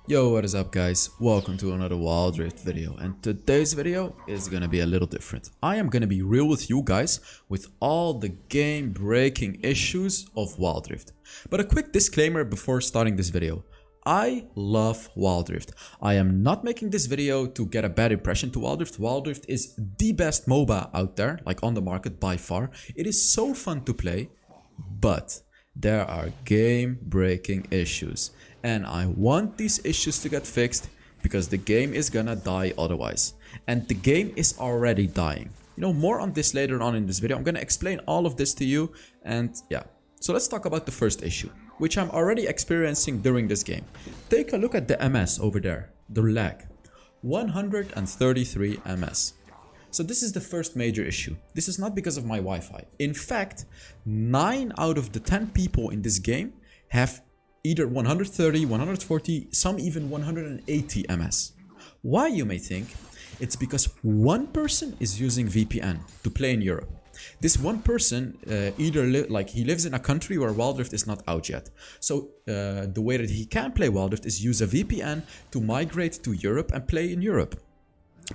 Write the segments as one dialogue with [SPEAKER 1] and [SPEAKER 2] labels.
[SPEAKER 1] Yo, what is up guys? Welcome to another Wildrift video, and today's video is gonna be a little different. I am gonna be real with you guys with all the game breaking issues of Wildrift. But a quick disclaimer before starting this video. I love Wildrift. I am not making this video to get a bad impression to Wildrift. Wildrift is the best MOBA out there, like on the market by far. It is so fun to play, but there are game breaking issues. And I want these issues to get fixed because the game is gonna die otherwise. And the game is already dying. You know, more on this later on in this video. I'm gonna explain all of this to you. And yeah, so let's talk about the first issue, which I'm already experiencing during this game. Take a look at the MS over there, the lag. 133 MS. So this is the first major issue. This is not because of my Wi-Fi. In fact, 9 out of the 10 people in this game have either 130, 140, some even 180 MS. Why, you may think? It's because one person is using VPN to play in Europe. This one person he lives in a country where Wildrift is not out yet. So the way that he can play Wildrift is use a VPN to migrate to Europe and play in Europe.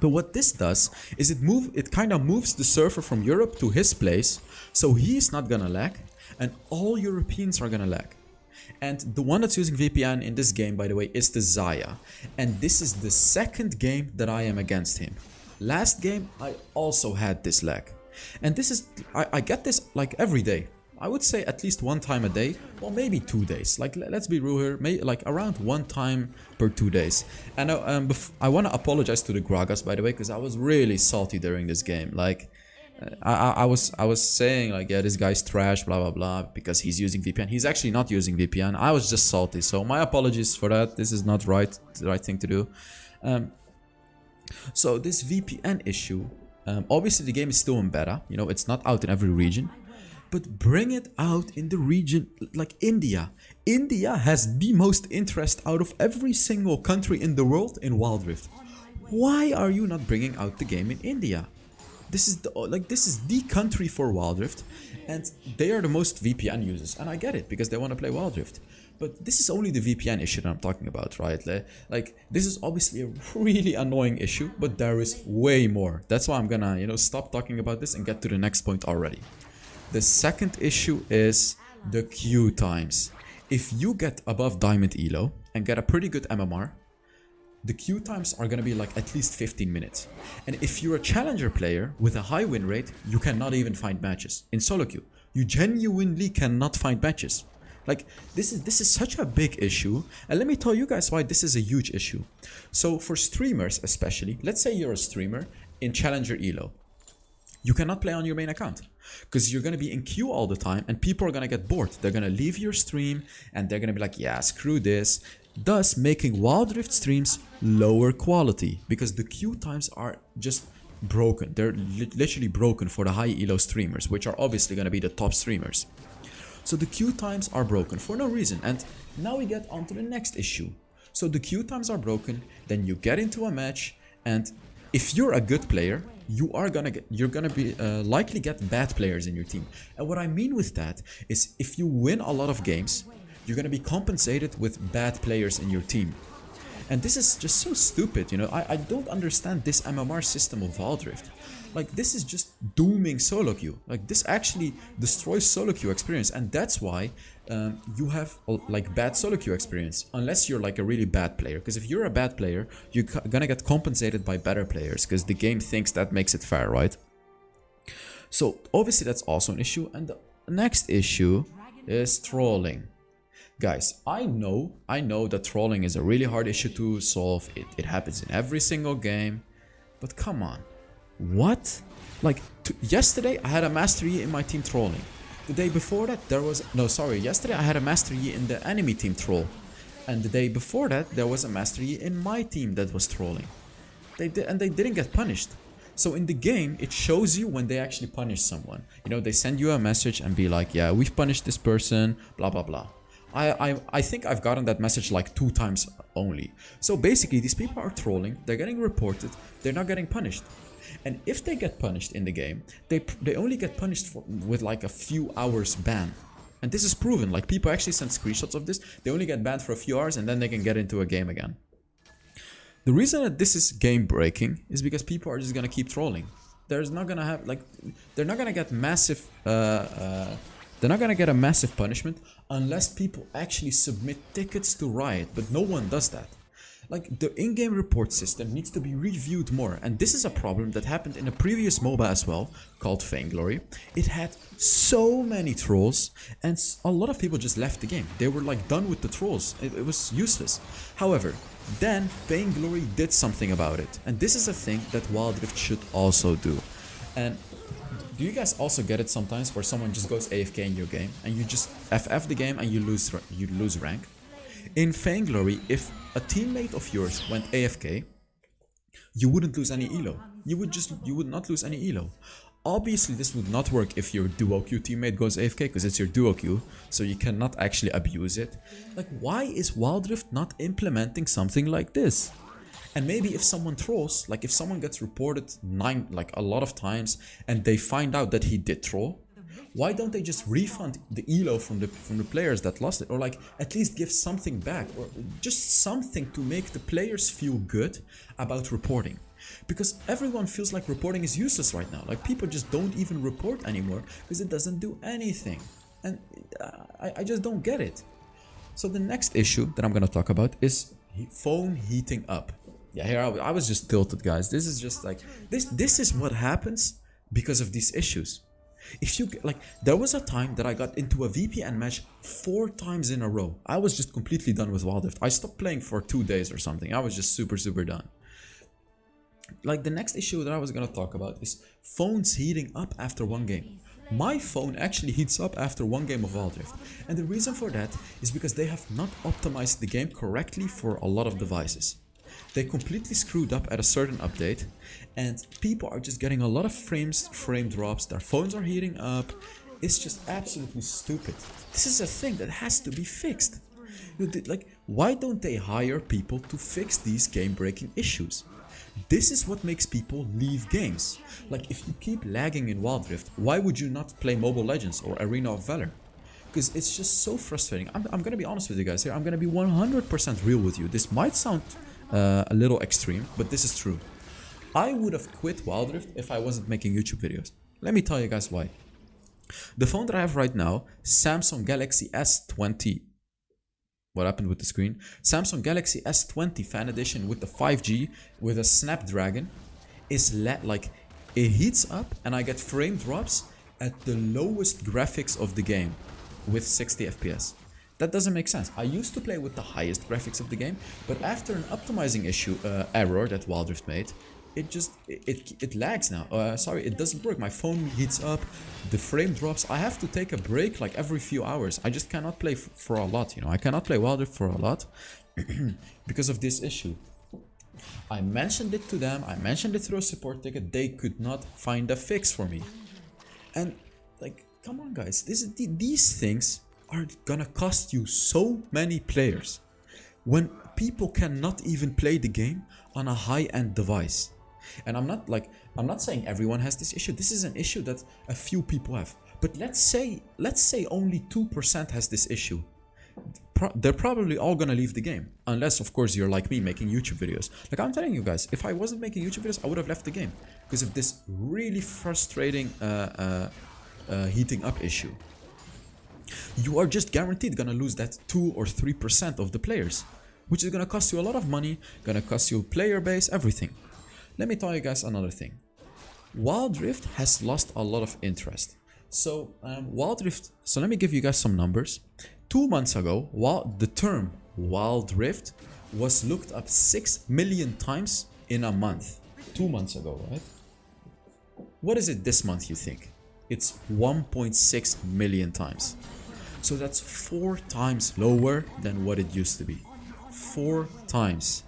[SPEAKER 1] But what this does is it kind of moves the server from Europe to his place, so he's not gonna lag, and all Europeans are gonna lag. And the one that's using VPN in this game, by the way, is the Zaya. And this is the second game that I am against him. Last game, I also had this lag. And this is, I get this like every day. I would say at least one time a day, or maybe 2 days. Like, let's be real here, like around one time per 2 days. And I want to apologize to the Gragas, by the way, because I was really salty during this game. Like, I was saying like, yeah, this guy's trash, blah blah blah, because he's using VPN. He's actually not using VPN. I was just salty, so my apologies for that. This is not the right thing to do. So this VPN issue, obviously the game is still in beta. You know, it's not out in every region, but bring it out in the region like India. India has the most interest out of every single country in the world in Wildrift. Why are you not bringing out the game in India? This is the country for Wildrift, and they are the most VPN users, and I get it because they want to play Wildrift. But this is only the VPN issue that I'm talking about, right? Like, this is obviously a really annoying issue, but there is way more. That's why I'm gonna, you know, stop talking about this and get to the next point already. The second issue is the queue times. If you get above Diamond Elo and get a pretty good MMR, the queue times are gonna be like at least 15 minutes. And if you're a challenger player with a high win rate, you cannot even find matches. In solo queue, you genuinely cannot find matches. Like, this is such a big issue, and let me tell you guys why this is a huge issue. So for streamers especially, let's say you're a streamer in challenger Elo. You cannot play on your main account because you're going to be in queue all the time and people are going to get bored. They're going to leave your stream and they're going to be like, yeah, screw this. Thus making Wildrift streams lower quality because the queue times are just broken. They're literally broken for the high elo streamers, which are obviously going to be the top streamers. So the queue times are broken for no reason. And now we get on to the next issue. So the queue times are broken, then you get into a match, and if you're a good player, you're gonna be likely get bad players in your team. And what I mean with that is if you win a lot of games, you're gonna be compensated with bad players in your team. And this is just so stupid, you know. I don't understand this MMR system of Wildrift. Like, this is just dooming solo queue. Like, this actually destroys solo queue experience, and that's why you have like bad solo queue experience, unless you're like a really bad player. Because if you're a bad player, you're gonna get compensated by better players because the game thinks that makes it fair, right? So obviously that's also an issue. And the next issue is trolling. Guys, I know that trolling is a really hard issue to solve. It happens in every single game, but come on. What? Like, yesterday I had a Master Yi in my team trolling. The day before that yesterday I had a Master Yi in the enemy team troll. And the day before that there was a Master Yi in my team that was trolling. They didn't get punished. So in the game, it shows you when they actually punish someone. You know, they send you a message and be like, yeah, we've punished this person, blah blah blah. I think I've gotten that message like 2 times only. So basically these people are trolling, they're getting reported, they're not getting punished. And if they get punished in the game, they only get punished with like a few hours ban. And this is proven. Like, people actually send screenshots of this. They only get banned for a few hours and then they can get into a game again. The reason that this is game breaking is because people are just gonna keep trolling. There's not gonna have, like, they're not gonna get massive, they're not gonna get a massive punishment unless people actually submit tickets to Riot, but no one does that. Like, the in-game report system needs to be reviewed more, and this is a problem that happened in a previous MOBA as well, called Vainglory. It had so many trolls, and a lot of people just left the game. They were like done with the trolls. It was useless. However, then Vainglory did something about it, and this is a thing that Wildrift should also do. And do you guys also get it sometimes where someone just goes AFK in your game, and you just FF the game and you lose rank? In Vainglory, if a teammate of yours went AFK, you wouldn't lose any elo. You would not lose any elo. Obviously, this would not work if your duo queue teammate goes AFK, because it's your duo queue, so you cannot actually abuse it. Like, why is Wildrift not implementing something like this? And maybe if someone trolls, like if someone gets reported a lot of times, and they find out that he did troll, why don't they just refund the elo from the players that lost it, or like at least give something back, or just something to make the players feel good about reporting? Because everyone feels like reporting is useless right now. Like, people just don't even report anymore because it doesn't do anything, and I just don't get it. So the next issue that I'm gonna talk about is phone heating up. Yeah, here I was just tilted, guys. This is just like this is what happens because of these issues. If you like, there was a time that I got into a VPN match 4 times in a row. I was just completely done with Wildrift. I stopped playing for 2 days or something. I was just super done. Like, the next issue that I was gonna talk about is phones heating up after one game. My phone actually heats up after one game of Wildrift, and the reason for that is because they have not optimized the game correctly for a lot of devices. They completely screwed up at a certain update, and people are just getting a lot of frame drops. Their phones are heating up. It's just absolutely stupid. This is a thing that has to be fixed. Like, why don't they hire people to fix these game-breaking issues? This is what makes people leave games. Like, if you keep lagging in Wildrift, why would you not play Mobile Legends or Arena of Valor? Because it's just so frustrating. I'm gonna be honest with you guys here. I'm gonna be 100% real with you. This might sound a little extreme, but this is true. I would have quit Wildrift if I wasn't making YouTube videos. Let me tell you guys why. The phone that I have right now, Samsung Galaxy S20. What happened with the screen? Samsung Galaxy S20 Fan Edition with the 5G with a Snapdragon is like, it heats up and I get frame drops at the lowest graphics of the game with 60 FPS. That doesn't make sense. I used to play with the highest graphics of the game, but after an optimizing error that Wildrift made, it lags now. Sorry, it doesn't work. My phone heats up, the frame drops. I have to take a break like every few hours. I just cannot play for a lot, you know. I cannot play Wildrift for a lot because of this issue. I mentioned it to them. I mentioned it through a support ticket. They could not find a fix for me. And like, come on, guys. These things are gonna cost you so many players when people cannot even play the game on a high-end device. And I'm not saying everyone has this issue. This is an issue that a few people have. But let's say only 2% has this issue. They're probably all gonna leave the game, unless of course you're like me making YouTube videos. Like, I'm telling you guys, if I wasn't making YouTube videos, I would have left the game because of this really frustrating heating up issue. You are just guaranteed gonna lose that 2 or 3% of the players, which is gonna cost you a lot of money, gonna cost you player base, everything. Let me tell you guys another thing. Wildrift has lost a lot of interest. So so let me give you guys some numbers. 2 months ago, the term Wildrift was looked up 6 million times in a month. 2 months ago, right? What is it this month, you think? It's 1.6 million times. So that's 4 times lower than what it used to be. 4 times.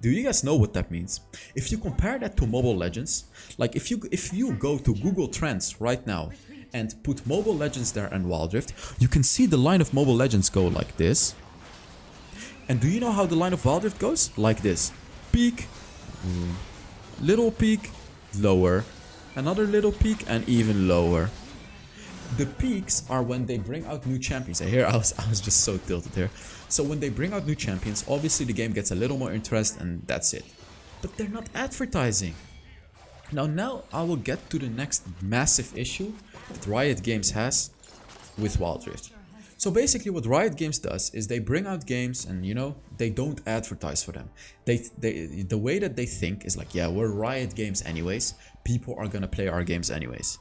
[SPEAKER 1] Do you guys know what that means? If you compare that to Mobile Legends, like if you go to Google Trends right now and put Mobile Legends there and Wildrift, you can see the line of Mobile Legends go like this. And do you know how the line of Wildrift goes? Like this. Peak, little peak, lower, another little peak, and even lower. The peaks are when they bring out new champions. Here I was just so tilted here. So when they bring out new champions, obviously the game gets a little more interest and that's it. But they're not advertising. Now I will get to the next massive issue that Riot Games has with Wildrift. So basically what Riot Games does is they bring out games and, you know, they don't advertise for them. The way that they think is like, yeah, we're Riot Games anyways. People are gonna play our games anyways.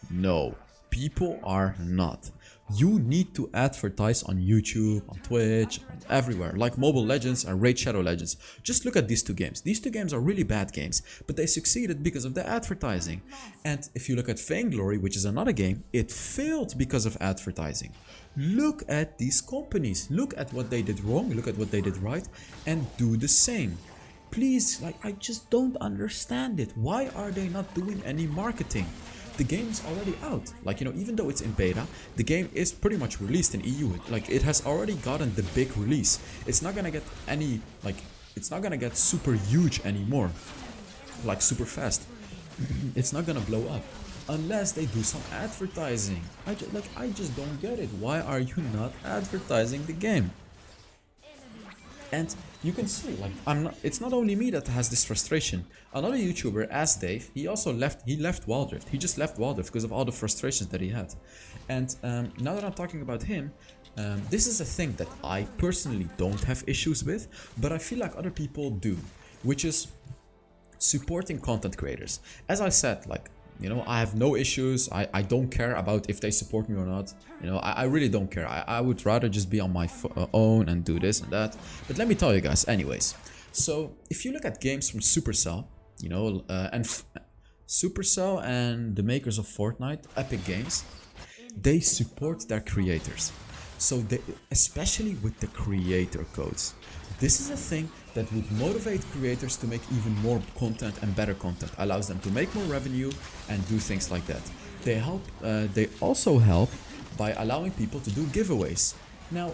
[SPEAKER 1] No, people are not. You need to advertise on YouTube, on Twitch, on everywhere, like Mobile Legends and Raid Shadow Legends. Just look at these two games. These two games are really bad games, but they succeeded because of the advertising. And if you look at Vainglory, which is another game, it failed because of advertising. Look at these companies. Look at what they did wrong, look at what they did right, and do the same. Please, like, I just don't understand it. Why are they not doing any marketing? The game is already out. Like, you know, even though it's in beta, the game is pretty much released in EU. Like, it has already gotten the big release. It's not gonna get any, like, it's not gonna get super huge anymore, like super fast. It's not gonna blow up unless they do some advertising. I just don't get it. Why are you not advertising the game? And you can see, like, it's not only me that has this frustration. Another YouTuber, HellsDevil, he also left Wildrift. He just left Wildrift because of all the frustrations that he had. And now that I'm talking about him, this is a thing that I personally don't have issues with, but I feel like other people do, which is supporting content creators. As I said, like, you know, I have no issues. I don't care about if they support me or not. You know, I really don't care. I would rather just be on my own and do this and that. But let me tell you guys anyways. So if you look at games from Supercell, you know, Supercell and the makers of Fortnite, Epic Games, they support their creators. So they, especially with the creator codes, this is a thing that would motivate creators to make even more content and better content, allows them to make more revenue and do things like that. They also help by allowing people to do giveaways. Now,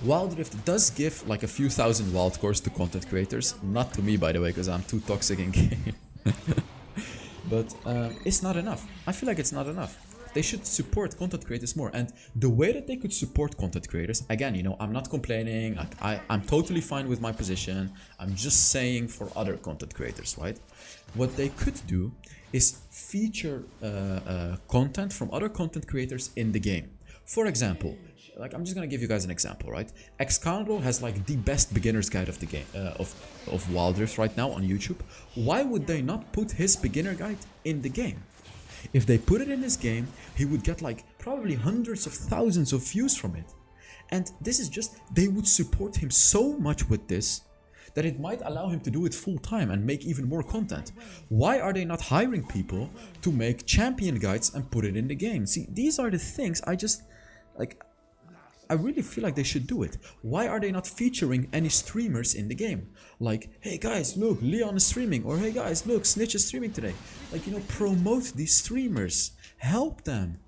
[SPEAKER 1] Wildrift does give like a few thousand wild cores to content creators, not to me by the way, because I'm too toxic in game. But it's not enough. I feel like it's not enough. They should support content creators more, and the way that they could support content creators, again, you know, I'm not complaining, I'm totally fine with my position, I'm just saying for other content creators, right? What they could do is feature content from other content creators in the game. For example, like, I'm just gonna give you guys an example, right? Xcoundrel has like the best beginner's guide of the game, of Wildrift right now on YouTube. Why would they not put his beginner guide in the game? If they put it in his game, he would get like probably hundreds of thousands of views from it. And this is just, they would support him so much with this that it might allow him to do it full time and make even more content. Why are they not hiring people to make champion guides and put it in the game? See, these are the things I really feel like they should do it. Why are they not featuring any streamers in the game? Like, hey guys, look, Leon is streaming, or hey guys, look, Snitch is streaming today. Like, you know, promote these streamers, help them.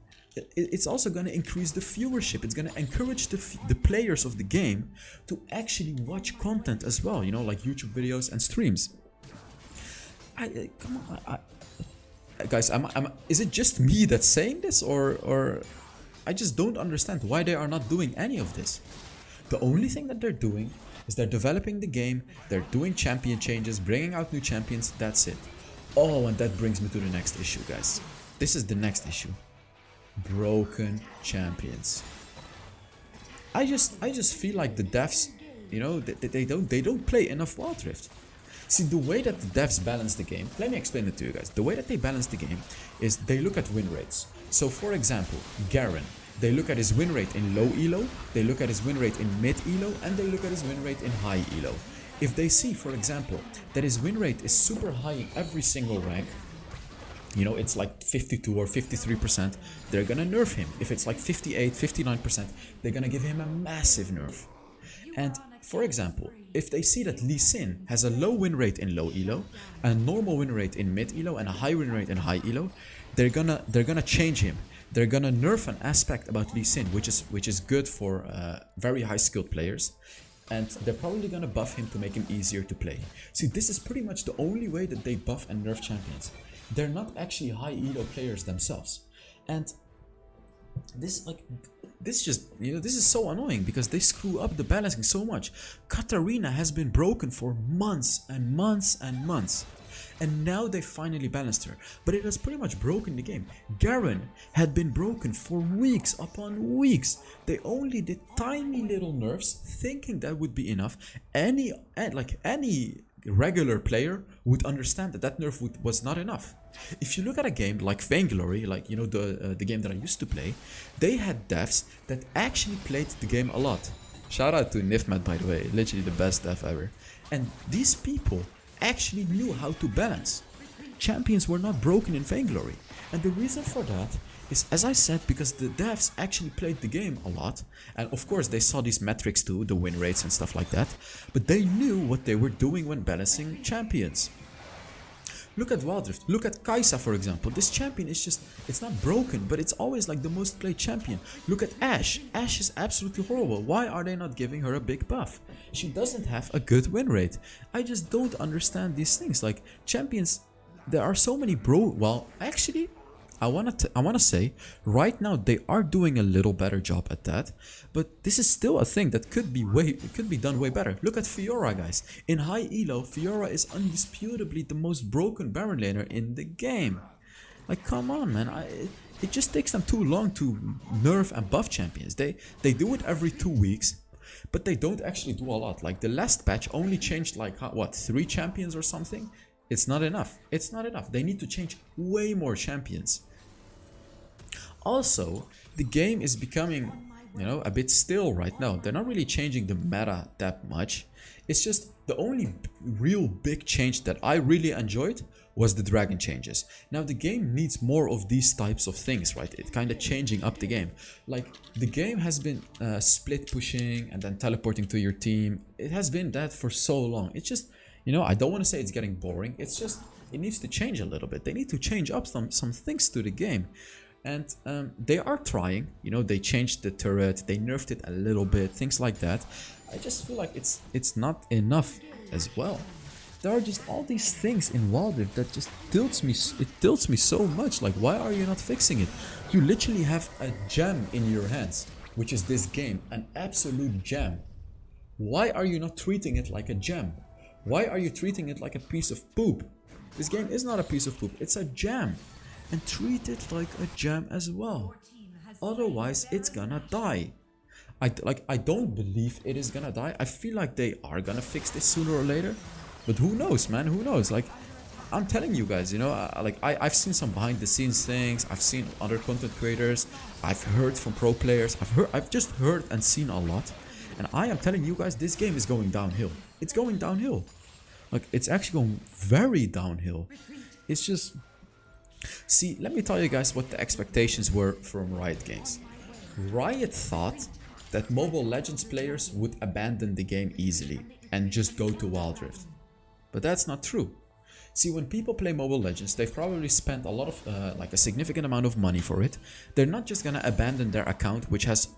[SPEAKER 1] It's also going to increase the viewership. It's going to encourage the players of the game to actually watch content as well, you know, like YouTube videos and streams. Come on, guys, is it just me that's saying this, or I just don't understand why they are not doing any of this. The only thing that they're doing is they're developing the game, they're doing champion changes, bringing out new champions, that's it. Oh, and that brings me to the next issue, guys. This is the next issue. Broken champions. I just feel like the devs, you know, they don't play enough Wildrift. See, the way that the devs balance the game, let me explain it to you guys. The way that they balance the game is they look at win rates. So for example, Garen, they look at his win rate in low elo, they look at his win rate in mid elo, and they look at his win rate in high elo. If they see, for example, that his win rate is super high in every single rank, you know, it's like 52 or 53%, they're gonna nerf him. If it's like 58, 59%, they're gonna give him a massive nerf. And for example, if they see that Lee Sin has a low win rate in low elo, a normal win rate in mid elo, and a high win rate in high elo, they're gonna change him. They're gonna nerf an aspect about Lee Sin, which is good for very high skilled players, and they're probably gonna buff him to make him easier to play. See, this is pretty much the only way that they buff and nerf champions. They're not actually high elo players themselves, and This like this just this is so annoying because they screw up the balancing so much. Katarina has been broken for months and months and months. And now they finally balanced her, but it has pretty much broken the game. Garen had been broken for weeks upon weeks. They only did tiny little nerfs, thinking that would be enough. Any regular player would understand that that nerf was not enough. If you look at a game like Vainglory, like the game that I used to play, they had devs that actually played the game a lot. Shout out to Nifmat, by the way, literally the best dev ever. And these people actually knew how to balance. Champions were not broken in Vainglory, and the reason for that is, as I said, because the devs actually played the game a lot, and of course they saw these metrics too, the win rates and stuff like that, but they knew what they were doing when balancing champions. Look at Wildrift, look at Kai'Sa for example. This champion is just, it's not broken, but it's always like the most played champion. Look at Ashe, Ashe is absolutely horrible. Why are they not giving her a big buff? She doesn't have a good win rate. I just don't understand these things. Like champions, there are so many well, actually, I wanna say, right now they are doing a little better job at that, but this is still a thing that could be done way better. Look at Fiora, guys. In high elo, Fiora is undisputably the most broken Baron laner in the game. Like, come on, man. It just takes them too long to nerf and buff champions. They do it every 2 weeks, but they don't actually do a lot. Like the last patch only changed like what, 3 champions or something. It's not enough. It's not enough. They need to change way more champions. Also, the game is becoming, a bit still right now. They're not really changing the meta that much. It's just the only real big change that I really enjoyed was the dragon changes. Now the game needs more of these types of things, right? It's kind of changing up the game. Like the game has been split pushing and then teleporting to your team. It has been that for so long. It's just, I don't want to say it's getting boring. It's just, it needs to change a little bit. They need to change up some things to the game. And they are trying, they changed the turret, they nerfed it a little bit, things like that. I just feel like it's not enough as well. There are just all these things in Wildrift that just tilts me so much. Like, why are you not fixing it? You literally have a gem in your hands, which is this game, an absolute gem. Why are you not treating it like a gem? Why are you treating it like a piece of poop? This game is not a piece of poop, it's a gem. And treat it like a gem as well. Otherwise, it's gonna die. I don't believe it is gonna die. I feel like they are gonna fix this sooner or later. But who knows, man? Who knows? Like, I'm telling you guys, I've seen some behind the scenes things. I've seen other content creators. I've heard from pro players. I've just heard and seen a lot. And I am telling you guys, this game is going downhill. It's going downhill. Like, it's actually going very downhill. It's just... See, let me tell you guys what the expectations were from Riot Games. Riot thought that Mobile Legends players would abandon the game easily and just go to Wildrift. But that's not true. See, when people play Mobile Legends, they've probably spent a lot of, like a significant amount of money for it. They're not just gonna abandon their account, which has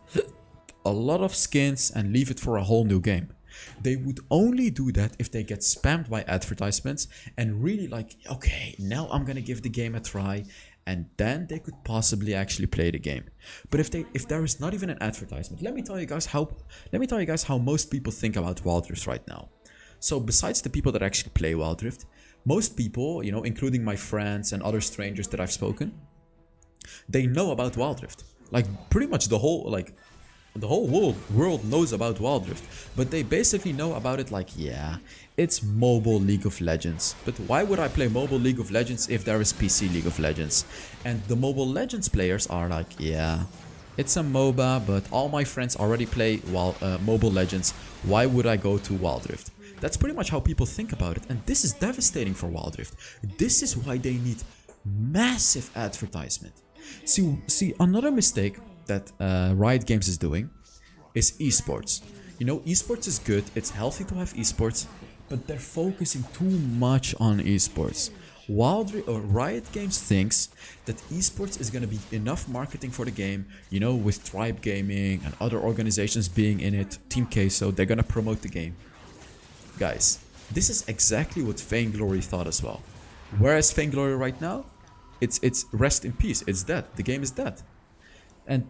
[SPEAKER 1] a lot of skins, and leave it for a whole new game. They would only do that if they get spammed by advertisements and really like, okay, now I'm gonna give the game a try, and then they could possibly actually play the game. But if there is not even an advertisement, let me tell you guys how most people think about Wildrift right now. So besides the people that actually play Wildrift, most people, including my friends and other strangers that I've spoken, they know about Wildrift. Like pretty much the whole world knows about Wildrift, but they basically know about it like, yeah, it's mobile League of Legends. But why would I play mobile League of Legends if there is PC League of Legends? And the Mobile Legends players are like, yeah, it's a MOBA, but all my friends already play Mobile Legends. Why would I go to Wildrift? That's pretty much how people think about it, and this is devastating for Wildrift. This is why they need massive advertisement. See, another mistake that Riot Games is doing is esports. Esports is good, it's healthy to have esports, but they're focusing too much on esports. Riot Games thinks that esports is gonna be enough marketing for the game, with Tribe Gaming and other organizations being in it, Team Queso, they're gonna promote the game. Guys, this is exactly what Vainglory thought as well. Whereas Vainglory right now, it's rest in peace, it's dead, the game is dead. And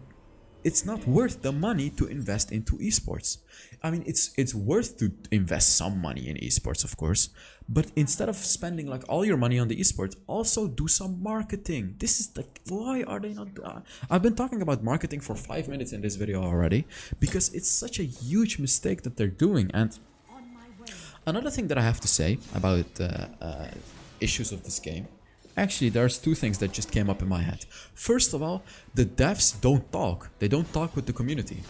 [SPEAKER 1] it's not worth the money to invest into esports. I mean, it's worth to invest some money in esports, of course, but instead of spending like all your money on the esports, also do some marketing. This is like, why are they not? I've been talking about marketing for 5 minutes in this video already because it's such a huge mistake that they're doing. And another thing that I have to say about issues of this game. Actually, there's two things that just came up in my head. First of all, the devs don't talk. They don't talk with the community.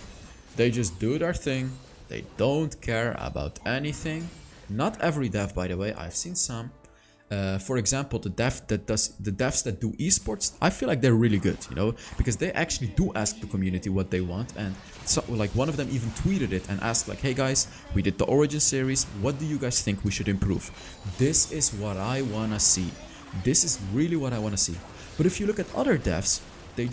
[SPEAKER 1] They just do their thing. They don't care about anything. Not every dev, by the way. I've seen some. For example, the devs that do esports, I feel like they're really good, you know, because they actually do ask the community what they want. And so, like, one of them even tweeted it and asked, like, hey guys, we did the Origin series. What do you guys think we should improve? This is what I wanna see. This is really what I want to see. But if you look at other devs, they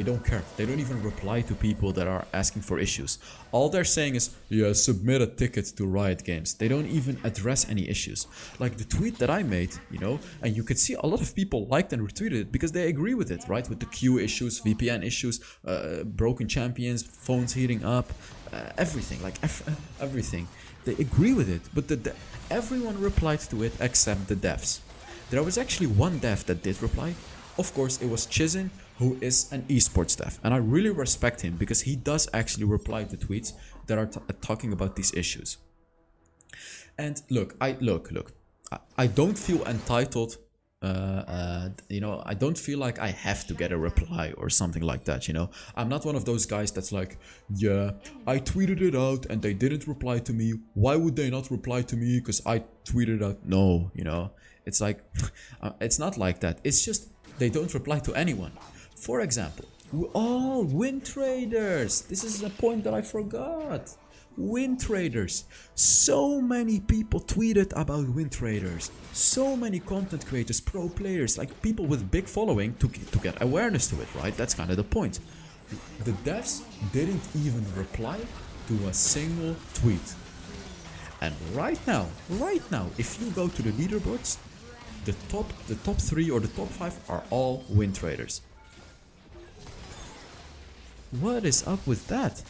[SPEAKER 1] don't care. They don't even reply to people that are asking for issues. All they're saying is, yeah, submit a ticket to Riot Games. They don't even address any issues. Like the tweet that I made, you know, and you could see a lot of people liked and retweeted it because they agree with it, right? With the queue issues, VPN issues, broken champions, phones heating up, everything, like everything. They agree with it, but everyone replied to it except the devs. There was actually one dev that did reply. Of course, it was Chizin, who is an esports dev. And I really respect him because he does actually reply to tweets that are talking about these issues. And look, I don't feel entitled. You know, I don't feel like I have to get a reply or something like that, you know. I'm not one of those guys that's like, yeah, I tweeted it out and they didn't reply to me. Why would they not reply to me? Because I tweeted out. No, you know. It's like, it's not like that. It's just they don't reply to anyone. For example, win traders. This is a point that I forgot. Win traders. So many people tweeted about win traders. So many content creators, pro players, like people with big following to get awareness to it, right? That's kind of the point. The devs didn't even reply to a single tweet. And right now, if you go to the leaderboards, the top 3 or the top 5 are all win traders. What is up with that?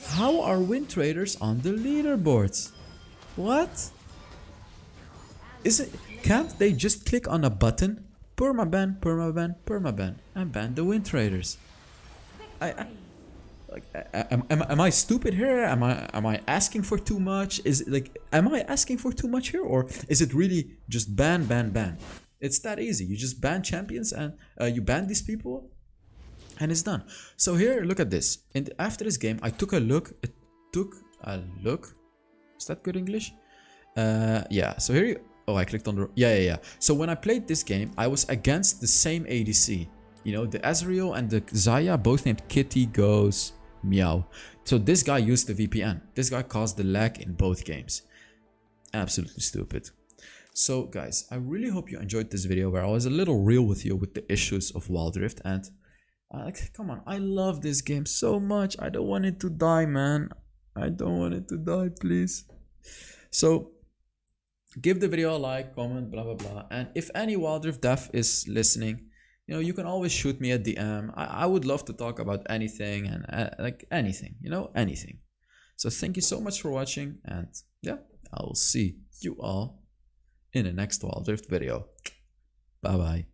[SPEAKER 1] How are win traders on the leaderboards? What? Is it? Can't they just click on a button? Permaban, permaban, permaban, and ban the win traders. Am I stupid here? Am I asking for too much? Is it like, am I asking for too much here, or is it really just ban? It's that easy. You just ban champions and you ban these people, and it's done. So here, look at this. And after this game, I took a look. Is that good English? Yeah. So here, I clicked on the yeah. So when I played this game, I was against the same ADC. You know, the Ezreal and the Xayah, both named Kitty Goes Meow. So this guy used the VPN. This guy caused the lag in both games. Absolutely stupid. So guys, I really hope you enjoyed this video where I was a little real with you with the issues of Wildrift. And come on, I love this game so much. I don't want it to die, man. I don't want it to die, please. So give the video a like, comment, blah blah blah. And if any Wildrift dev is listening, you know, you can always shoot me a DM. I would love to talk about anything and like anything, you know, anything. So thank you so much for watching, and yeah, I will see you all in the next Wildrift video. Bye bye.